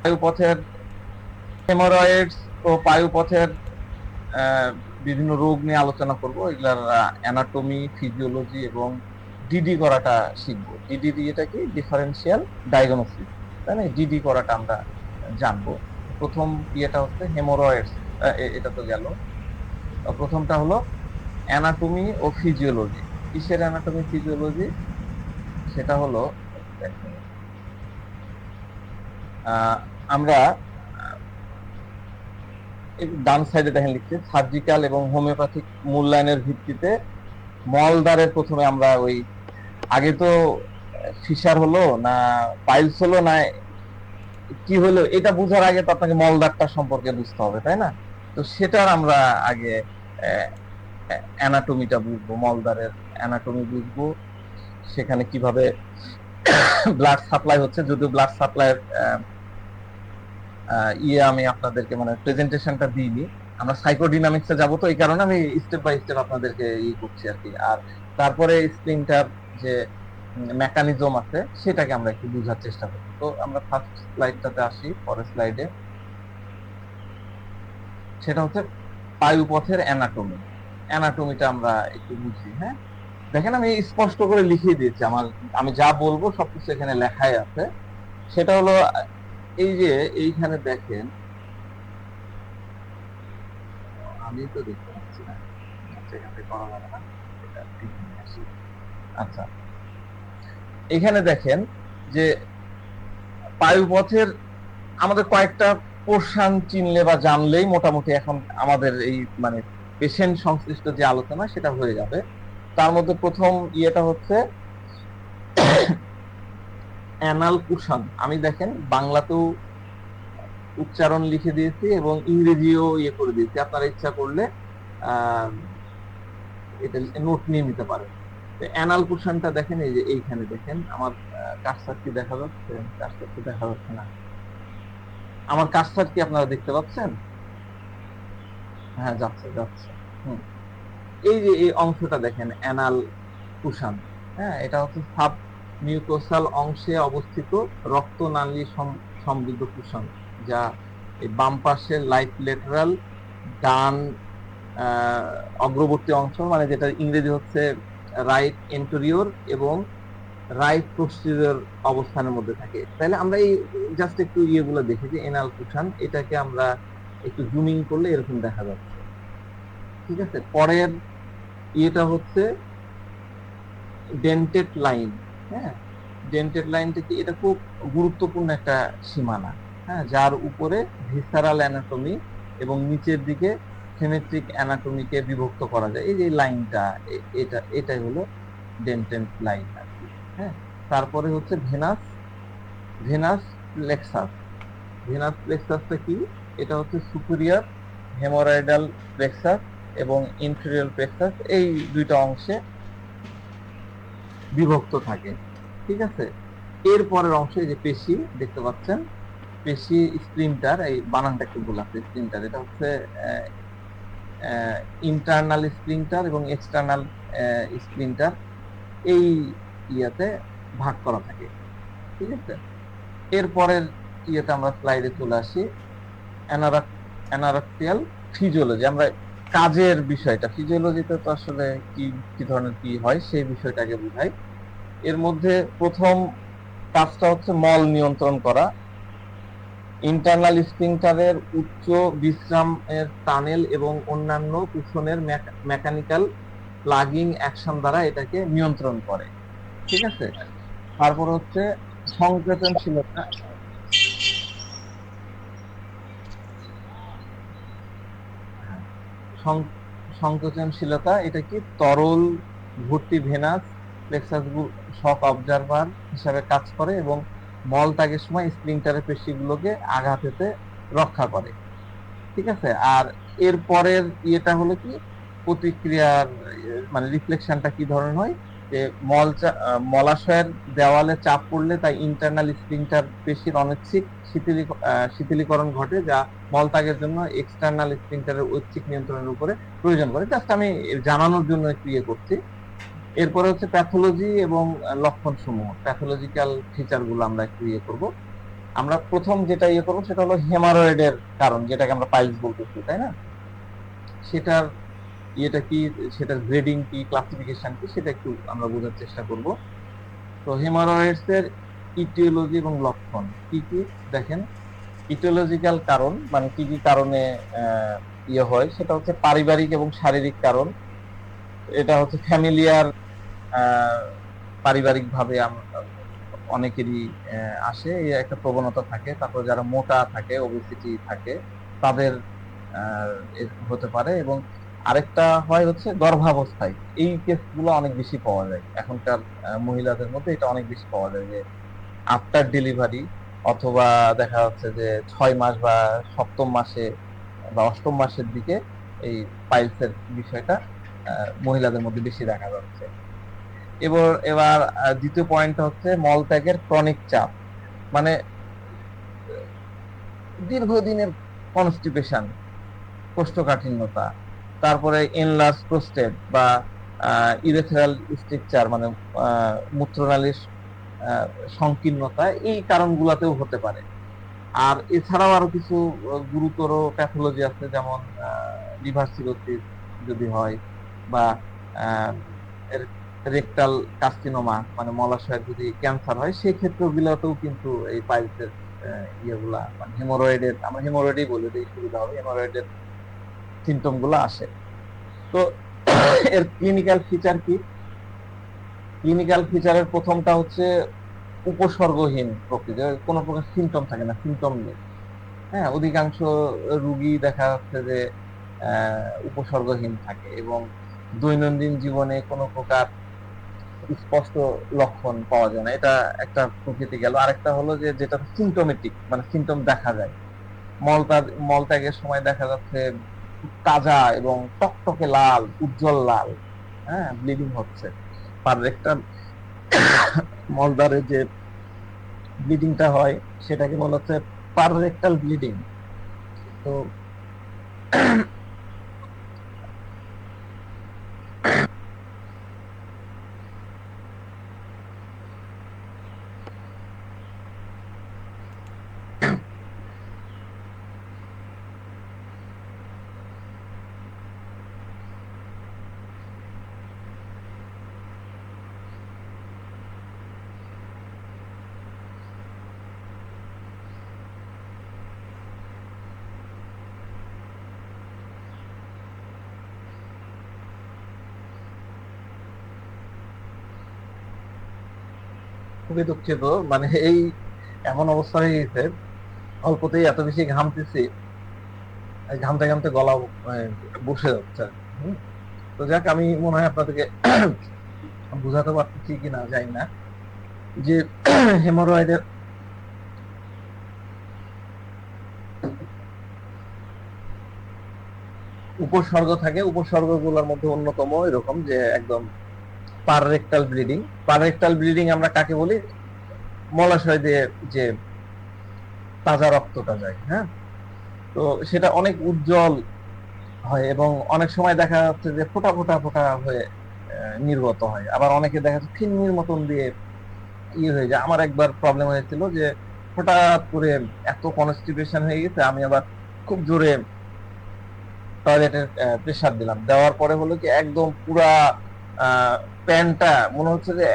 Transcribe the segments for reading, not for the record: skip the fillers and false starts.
পায়ুপথের haemorrhoids ও পায়ুপথের বিভিন্ন রোগ নিয়ে আলোচনা করব। এগুলার অ্যানাটমি, ফিজিওলজি এবং ডিডি করাটা শিখবো। ডিডি দিয়েটা কি, ডিফারেন্সিয়াল ডায়াগনোসিস, তাই না? ডিডি করাটা আমরা জানবো। প্রথম ইয়েটা হচ্ছে হেমোরয়েডস, এটা তো গেল। প্রথমটা হলো অ্যানাটমি ও ফিজিওলজি। কিসের অ্যানাটমি ফিজিওলজি? সেটা হলো, আমরা ডান সাইডে দেখেন লিখছে, সার্জিক্যাল এবং হোমিওপ্যাথিক মূল্যায়নের ভিত্তিতে মলদ্বারের প্রথমে আমরা ওই, আগে তো ফিশার হলো না পাইলস হলো না কি হলো, এটা বুঝার আগে তো আপনাকে মলদ্বারটা সম্পর্কে বুঝতে হবে, তাই না? তো সেটার আমরা আগে অ্যানাটমিটা বুঝবো, মলদ্বারের অ্যানাটমি বুঝবো, সেখানে কিভাবে ব্লাড সাপ্লাই হচ্ছে। যদিও ব্লাড সাপ্লাইয়ের আমি আপনাদেরকে মানে প্রেজেন্টেশনটা দিইনি, আমরা সাইকোডিনামিক্সে যাবো, তো এই কারণে আমি স্টেপ বাই স্টেপ আপনাদেরকে করছি আর কি। আর তারপরে স্প্রিংটার যে মেকানিজম আছে সেটাকে আমরা একটু বোঝার চেষ্টা করব। তো আমরা ফার্স্ট স্লাইডটাতে আসি, পরের স্লাইডে। সেটা হচ্ছে পায়ুপথের অ্যানাটমি। অ্যানাটমিটা আমরা একটু বুঝি, হ্যাঁ? দেখেন আমি স্পষ্ট করে লিখিয়ে দিয়েছি, আমি যা বলবো সবকিছু এখানে লেখাই আছে। সেটা হলো, এই যে এইখানে দেখেন, আমি তো দেখতে পাচ্ছি না, এখান থেকে করা যাবে না, এটা এখানে আসি। আচ্ছা, এখানে দেখেন যে বায়ুপথের আমাদের কয়েকটা পোর্শন চিনলে বা জানলেই মোটামুটি এখন আমাদের এই মানে পেশেন্ট সংশ্লিষ্ট যে আলোচনা সেটা হয়ে যাবে। তার মধ্যে প্রথম ইয়েটা হচ্ছে অ্যানাল কুশন। আমি দেখেন বাংলাতেও উচ্চারণ লিখে দিয়েছি এবং ইংরেজিও করে দিয়েছি, আপনারা ইচ্ছা করলে এটা নোট নিয়ে নিতে পারেন। অ্যানাল কুশনটা দেখেন, এই যে এইখানে দেখেন, আমার কার্সার কি দেখা যাচ্ছে? কার্সার কি দেখা যাচ্ছে না? আমার কার্সার কি আপনারা দেখতে পাচ্ছেন? হ্যাঁ, যাচ্ছে যাচ্ছে। হুম, এই যে এই অংশটা দেখেন, অ্যানাল কুশন। হ্যাঁ, এটা হচ্ছে সাব মিউকোসাল অংশে অবস্থিত রক্তনালী সমৃদ্ধ কুশন, যা এই বাম পাশের লাইট লেটারাল ডান অগ্রবর্তী অংশ, মানে যেটা ইংরেজি হচ্ছে রাইট এন্টোরিয়র এবং রাইট পোস্টেরিয়র অবস্থানের মধ্যে থাকে। তাহলে আমরা এই জাস্ট একটু ইয়েগুলো দেখি যে এনাল কুশন, এটাকে আমরা একটু জুমিং করলে এরকম দেখা যাচ্ছে। ঠিক আছে, পরের ইয়েটা হচ্ছে ডেন্টেড লাইন। হ্যাঁ, ডেন্টেড লাইনটা কি, এটা খুব গুরুত্বপূর্ণ একটা সীমানা, হ্যাঁ, যার উপরে ভিসারাল অ্যানাটমি এবং নিচের দিকে সিমেট্রিক অ্যানাটমিকে বিভক্ত করা যায়। এই যে লাইনটা, এটাই হলো ডেন্টেড লাইন আর কি। হ্যাঁ, তারপরে হচ্ছে ভেনাস, ভেনাস প্লেক্সাস। ভেনাস প্লেক্সাসটা কি? এটা হচ্ছে সুপিরিয়র হেমোরয়েডাল প্লেক্সাস এবং ইনফেরিয়র প্লেক্সাস, এই দুইটা অংশে বিভক্ত থাকে। ঠিক আছে, এর পরের অংশে যে পেশি দেখতে পাচ্ছেন, পেশি স্প্লিন্টার, এই বানানটা একটু ভুল আছে, স্প্লিন্টার, এটা হচ্ছে ইন্টারনাল স্প্লিন্টার এবং এক্সটার্নাল স্প্লিন্টার, এই ইয়াতে ভাগ করা থাকে। ঠিক আছে, এর পরের ইয়েতে আমরা স্লাইডে চলে আসি, অ্যানারক্টিয়াল ফিজিওলজি। আমরা কাজের বিষয়টা, ফিজিওলজিতে তো আসলে কি কি ধরনের কি হয় সেই বিষয়টাকে বোঝাই। এর মধ্যে প্রথম কাজটা হচ্ছে মল নিয়ন্ত্রণ করা। ইন্টারনাল স্ফিংটারের উচ্চ বিশ্রামের টানেল এবং অন্যান্য কুশনের মেকানিক্যাল প্লাগিং অ্যাকশন দ্বারা এটাকে নিয়ন্ত্রণ করে। ঠিক আছে, তারপর হচ্ছে সংকোচনশীলতা। সংকোচনশীলতা এটা কি, তরল ভর্তি ভেনাস প্লেক্সাস শক অবজারভার হিসাবে কাজ করে এবং মল ত্যাগের সময় স্প্লিন্টারের পেশিগুলোকে আঘাত হতে রক্ষা করে। ঠিক আছে, আর এর পরের ইয়েটা হলো কি, প্রতিক্রিয়ার মানে রিফ্লেকশনটা কি ধরনের হয়, যে মলাশয়ের দেওয়ালে চাপ পড়লে তাই ইন্টারনাল স্প্লিন্টার পেশির অনৈচ্ছিক শিথিলীকরণ ঘটে, যা মলত্যাগের জন্য এক্সটার্নাল স্প্লিন্টারের ঐচ্ছিক নিয়ন্ত্রণের উপরে প্রয়োজন করে। জাস্ট আমি জানানোর জন্য একটু ইয়ে করছি। এরপরে হচ্ছে প্যাথোলজি এবং লক্ষণ সমূহ, প্যাথোলজিক্যাল ফিচার গুলো আমরা একটু ইয়ে করবো। আমরা প্রথম যেটা ইয়ে করবো সেটা হলো হেমারয়েডের কারণ, যেটাকে আমরা পাইলস বলতেছি, তাই না? সেটার ইয়েটা কি, সেটার গ্রেডিং কি, ক্লাসিফিকেশন কি, সেটা একটু আমরা বোঝার চেষ্টা করব। তো হেমারয়েডস এর ইটিওলজি এবং লক্ষণ কি কি দেখেন। ইটিওলজিক্যাল কারণ মানে কি কি কারণে ইয়ে হয়, সেটা হচ্ছে পারিবারিক এবং শারীরিক কারণ। এটা হচ্ছে ফ্যামিলিয়ার, পারিবারিক ভাবে অনেকেরই আসে, এই একটা প্রবণতা থাকে। তারপর যারা মোটা থাকে, ওবেসিটি থাকে, তাদের হতে পারে। এবং আরেকটা হয় হচ্ছে গর্ভাবস্থায়, এই কেসগুলো অনেক বেশি পাওয়া যায় এখনকার মহিলাদের মধ্যে। এটা অনেক বেশি পাওয়া যায় যে আফটার ডেলিভারি, অথবা দেখা যাচ্ছে যে 6 মাস বা সপ্তম মাসে বা অষ্টম মাসের দিকে এই পাইলসের বিষয়টা মহিলাদের মধ্যে বেশি দেখা যাচ্ছে। এবার এবার দ্বিতীয় পয়েন্টটা হচ্ছে মলত্যাগের ক্রনিক চাপ, মানে দীর্ঘদিনের কনস্টিপেশন, কোষ্ঠকাঠিন্যতা। তারপরে এনলার্জ প্রোস্টেট বা ইরেথ্রাল স্ট্রাকচার, মানে মূত্রনালীর সংকীর্ণতা, এই কারণগুলোতেও হতে পারে। আর এছাড়াও আরো কিছু গুরুতর প্যাথোলজি আছে, যেমন লিভার সিরোসিস যদি হয়, বা রেকটাল কার্সিনোমা মানে মলাশয়ের যদি ক্যান্সার হয়, সেই ক্ষেত্রগুলোতেও কিন্তু এই পাইলসের ইয়েগুলা মানে হেমোরয়েডের, আমরা হেমোরয়েডই বলে দিই সুবিধা হবে, হেমোরয়েডের সিমটম গুলো আসে। তো এর ক্লিনিক্যাল ফিচার কি? ক্লিনিক্যাল ফিচারের প্রথমটা হচ্ছে উপসর্গহীন প্রকৃতি, কোনো প্রকার সিমটম থাকে না, সিমটম নেই। হ্যাঁ, অধিকাংশ রুগী দেখা যাচ্ছে যে উপসর্গহীন থাকে, এবং দৈনন্দিন জীবনে কোনো প্রকার স্পষ্ট লক্ষণ পাওয়া যায় না। এটা একটা প্রকৃতি গেল। আরেকটা হলো যে যেটা সিমটোমেটিক, মানে সিমটম দেখা যায়। মলত্যাগের সময় দেখা যাচ্ছে তাজা এবং টকটকে লাল, উজ্জ্বল লাল, হ্যাঁ, ব্লিডিং হচ্ছে। পার একটা মলদ্বারে যে ব্লিডিংটা হয় সেটাকে বলা হচ্ছে পাররেক্টাল ব্লিডিং। তো খুবই দুঃখিত, মানে এই এমন অবস্থা হয়ে গেছে, অল্পতেই এত বেশি ঘামতেছি, ঘামতে ঘামতে গলা বসে যাচ্ছে। হুম। তো যাক, আমি মনে হয় আপনাদেরকে বুঝাতে পারতেছি কিনা জানি না, যে হেমোরয়েডের উপসর্গ থাকে। উপসর্গ গুলোর মধ্যে অন্যতম এরকম যে একদম পাররেক্টাল ব্লিডিং। পাররেক্টাল ব্লিডিং আমরা কাকে বলি? মলাশয় দিয়ে যে তাজা রক্তটা যায়, হ্যাঁ। তো সেটা অনেক উজ্জ্বল হয়, এবং অনেক সময় দেখা যাচ্ছে যে ফোঁটা ফোঁটা ফোঁটা হয়ে নির্গত হয়। আবার অনেকে দেখা যাচ্ছে ফিন্নির মতন দিয়ে ইয়ে হয়ে যায়। আমার একবার প্রবলেম হয়েছিল যে হঠাৎ করে এত কনস্টিপেশন হয়ে গেছে, আমি আবার খুব জোরে টয়লেটের প্রেসার দিলাম। দেওয়ার পরে হলো কি একদম পুরা প্যানটা মনে হচ্ছে যে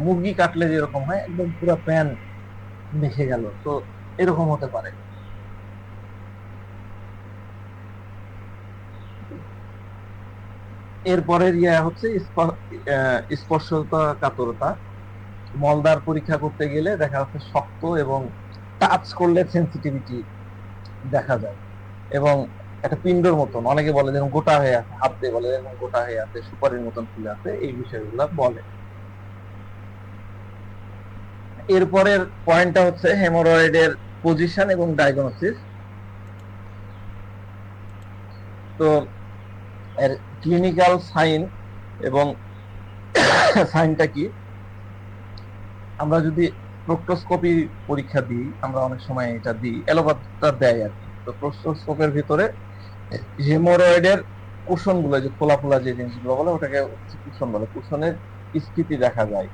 মুরগি কাটলে যেরকম হয়, একদম পুরা প্যান মেখে গেল। তো এরকম হতে পারে। এরপরের ইয়া হচ্ছে স্পর্শতা কাতরতা। মলদ্বার পরীক্ষা করতে গেলে দেখা যাচ্ছে শক্ত, এবং টাচ করলে সেন্সিটিভিটি দেখা যায়, এবং একটা পিণ্ডর মতন, অনেকে বলে যেরকম গোটা হয়ে আছে, হাত দিয়ে বলে যেরকম গোটা হয়ে আছে, সুপারির মতন ফুলে আছে, এই বিষয়গুলো বলে। এরপরের পয়েন্টটা হচ্ছে হেমোরয়েডের পজিশন এবং ডায়াগনোসিস। তো এর ক্লিনিক্যাল সাইন এবং সাইনটা কি? আমরা যদি প্রক্টোস্কোপি পরীক্ষা দিই, আমরা অনেক সময় এটা দিই, এলোপাথটা দেয় আর কি। তো প্রক্টোস্কোপের ভিতরে হেমোরয়েডের কুশন গুলো, যে ফোলা ফোলা যে জিনিসগুলো বলে, ওটাকে কুশন বলে, কুশনের স্থিতি দেখা যায়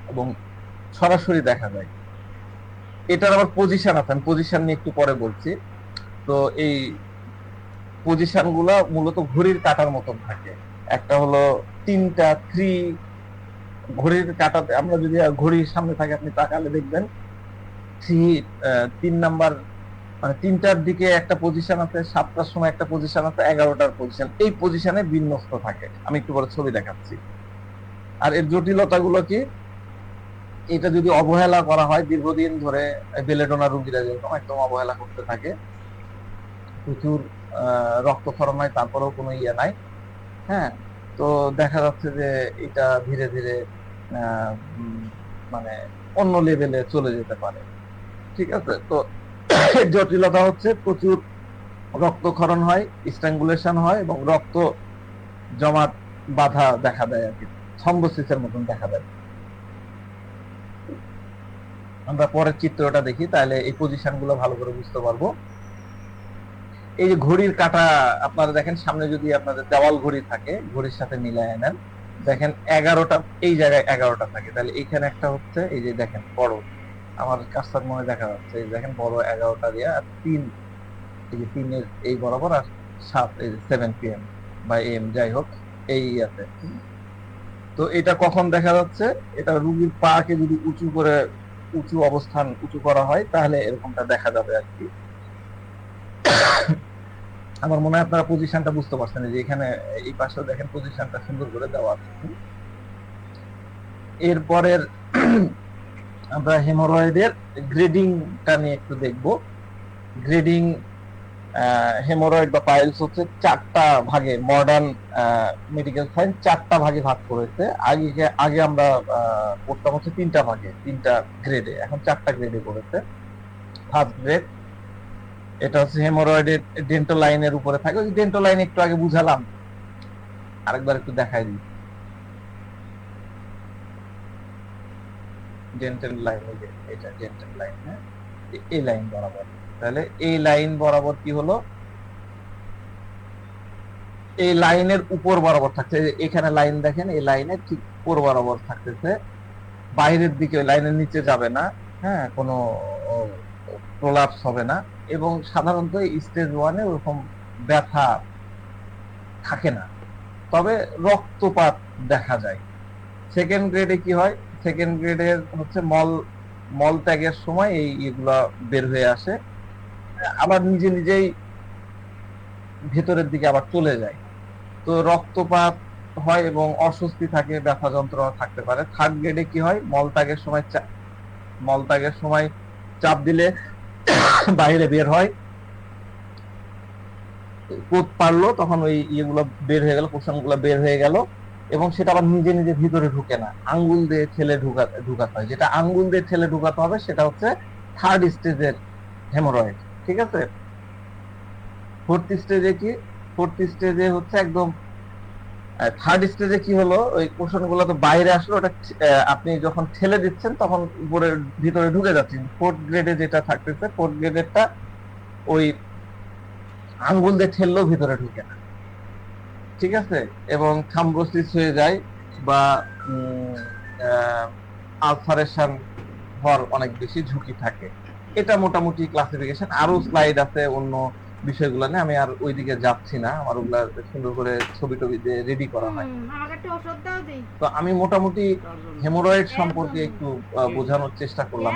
এবং সরাসরি দেখা যায়। এটার আবার পজিশন আছে, আমি পজিশন নিয়ে একটু পরে বলছি। তো এই পজিশন গুলা মূলত ঘড়ির কাঁটার মতন থাকে। একটা হলো তিনটা থ্রি, ঘড়ির কাঁটাতে আমরা যদি ঘড়ির সামনে থাকে আপনি তাকালে দেখবেন থ্রি, 3 নাম্বার, মানে 3টার দিকে একটা পজিশন আছে, 7টার সময় একটা পজিশন আছে, 11টার পজিশন, এই পজিশনে বিন্যস্ত থাকে। আমি একটু পরে ছবি দেখাচ্ছি। আর এর জটিলতা গুলো কি, এটা যদি অবহেলা করা হয় দীর্ঘদিন ধরে, বেলেডোনা রোগীরা যেরকম একদম অবহেলা করতে থাকে, প্রচুর রক্তক্ষরণ হয়, তারপরেও কোনো ইয়ে নাই। হ্যাঁ, তো দেখা যাচ্ছে যে এটা ধীরে ধীরে আহ, উম, মানে অন্য লেভেলে চলে যেতে পারে। ঠিক আছে, তো এর জটিলতা হচ্ছে প্রচুর রক্তক্ষরণ হয়, স্ট্র্যাঙ্গুলেশন হয় এবং রক্ত জমাট বাঁধা দেখা দেয় আর কি, থ্রম্বোসিসের মতন দেখা দেয়। আমরা পরের চিত্রটা দেখি, তাহলে এই পজিশন গুলো ভালো করে বুঝতে পারবো। এই যে ঘড়ির কাঁটা আপনারা দেখেন, সামনে যদি আপনাদের দেওয়াল ঘড়ি থাকে, ঘড়ির সাথে মিলায় নেন, দেখেন 11টা, এই জায়গায় 11টা থাকে, তাহলে এইখানে একটা হচ্ছে, এই যে দেখেন বড়, আমার কাজটার মনে দেখা যাচ্ছে, এই দেখেন বড় 11টা দিয়ে, আর 3, এই যে 3-এর এই বরাবর, আর 7, এই যে 7 PM বা AM যাই হোক, এই আছে। তো এটা কখন দেখা যাচ্ছে, এটা রুগীর পা কে যদি উঁচু করে, উঁচু অবস্থান উঁচু করা হয়, তাহলে এরকমটা দেখা যাবে আর কি। আমার মনে হয় আপনারা পজিশনটা বুঝতে পারছেন, যে এখানে এই পাশেও দেখেন পজিশনটা সুন্দর করে দেওয়া আছে। এরপরের আমরা হেমোরয়েডের গ্রেডিংটা নিয়ে একটু দেখব। গ্রেডিং, হেমোরয়েড বা পাইলস হচ্ছে 4টা ভাগে, মডার্ন মেডিকেল সায়েন্স 4টা ভাগে ভাগ করেছে। আগে আগে আমরা পড়তাম হচ্ছে 3টা ভাগে, 3টা গ্রেডে, এখন 4টা গ্রেডে করেছে। ফার্স্ট গ্রেড, এটা হচ্ছে হেমোরয়েডের ডেন্টাল লাইনের উপরে থাকে, ওই ডেন্টাল লাইন একটু আগে বুঝালাম, আরেকবার একটু দেখাই দিই। ডেন্টাল লাইন, এই যে এটা ডেন্টাল লাইন, হ্যাঁ, এই লাইন বরাবর। তাহলে এই লাইন বরাবর কি হলো, এই লাইনের উপর বরাবর থাকছে, এখানে লাইন দেখেন, এই লাইনের ঠিক উপর বরাবর থাকতেছে, বাইরের দিকে লাইনের নিচে যাবে না। হ্যাঁ, কোনো প্রলাপস হবে না, এবং সাধারণত স্টেজ 1-এ ওরকম ব্যথা থাকে না, তবে রক্তপাত দেখা যায়। সেকেন্ড গ্রেডে কি হয়, সেকেন্ড গ্রেডের হচ্ছে মল ত্যাগের সময় এই এগুলা বের হয়ে আসে, আবার নিজে নিজেই ভেতরের দিকে আবার চলে যায়। তো রক্তপাত হয় এবং অস্বস্তি থাকে, ব্যথা যন্ত্রণা থাকতে পারে। থার্ড গ্রেডে কি হয়, মল ত্যাগের সময় চাপ দিলে বাইরে বের হয়, কোদ পারলো, তখন ওই ইয়েগুলো বের হয়ে গেল, পোষণ গুলো বের হয়ে গেল, এবং সেটা আবার নিজে নিজে ভিতরে ঢুকে না, আঙ্গুল দিয়ে ঠেলে ঢুকাতে হয়। যেটা আঙ্গুল দিয়ে ঠেলে ঢুকাতে হবে সেটা হচ্ছে থার্ড স্টেজের হেমোরয়েড। ঠিক আছে, ফোর্থ স্টেজে কি, ফোর্থ স্টেজে হচ্ছে একদম, থার্ড স্টেজে কি হলো, ওই পোষণ গুলো তো বাইরে আসলো, ওটা আপনি যখন ঠেলে দিচ্ছেন তখন উপরে ভিতরে ঢুকে যাচ্ছে। ফোর্থ গ্রেডে যেটা থাকতেছে, ফোর্থ গ্রেডেরটা ওই আঙ্গুল দিয়ে ঠেললেও ভিতরে ঢুকে না। ঠিক আছে, এবং থ্রম্বোসিস হয়ে যায়, বা আলসারেশন হওয়ার অনেক বেশি ঝুঁকি থাকে। এটা মোটামুটি ক্লাসিফিকেশন, আরো স্লাইড আছে অন্য বিষয়গুলো নিয়ে, আমি আর ওইদিকে যাচ্ছি না, আমার ওগুলা সুন্দর করে ছবি টবি দিয়ে রেডি করা হয়। তো আমি মোটামুটি হেমোরয়েড সম্পর্কে একটু বোঝানোর চেষ্টা করলাম।